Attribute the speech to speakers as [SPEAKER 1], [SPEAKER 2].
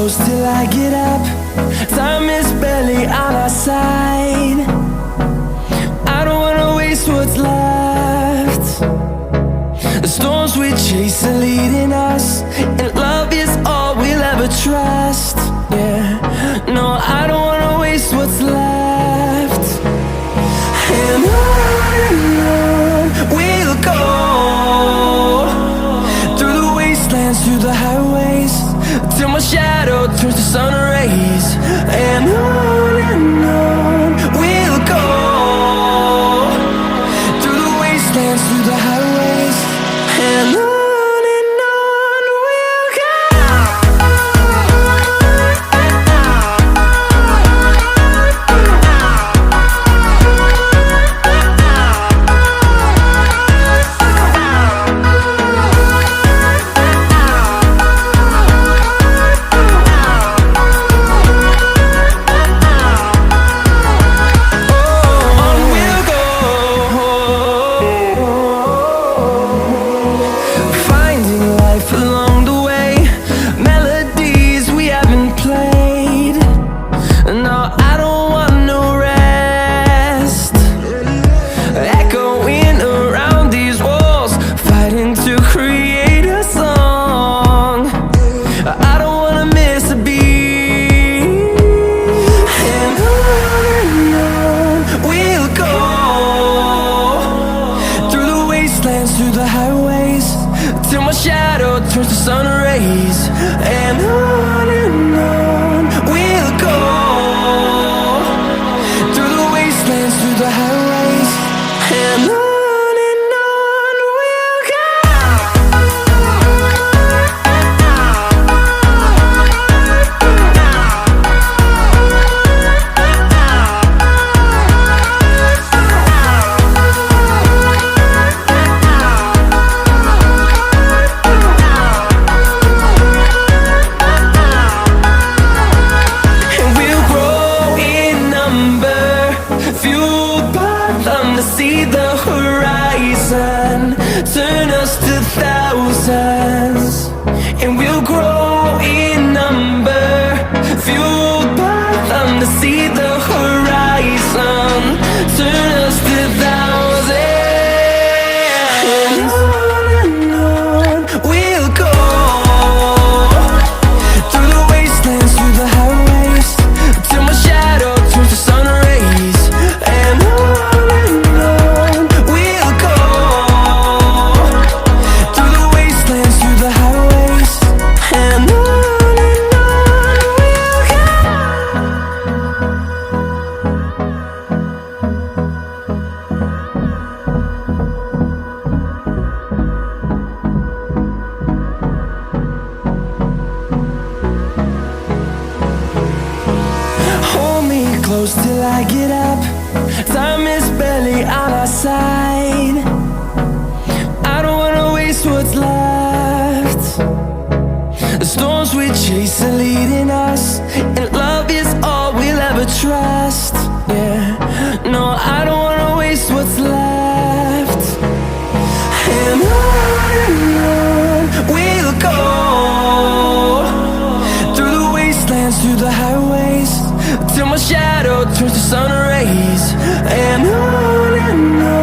[SPEAKER 1] close till I get up. Time is barely on our side. I don't wanna waste what's left. The storms we chase are leading us, and love is all we'll ever trust. Yeah, no, I don't wanna waste what's left. And on we'll go, through the wastelands, through the highways, till my shadow turns to sun rays. And on we'll go, through the wastelands, through the highways, and on we'll go. Through the highways, till my shadow turns to sun rays. And on we'll go, through the wastelands, through the highways, and on we'll go. See the horizon, turn us to thousands, and we'll grow in number, fueled by them to see the horizon, turn us to thousands, and on we'll go, through the wastelands, through the highways, till my shadow turns to sun rays. And close till I get up. Time is barely on our side. I don't wanna waste what's left. The storms we chase are leading us, and love is all we'll ever trust. Yeah, no, I don't wanna waste what's left. And on we'll go, through the wastelands, through the highways, till my shadow turns to sun rays. And on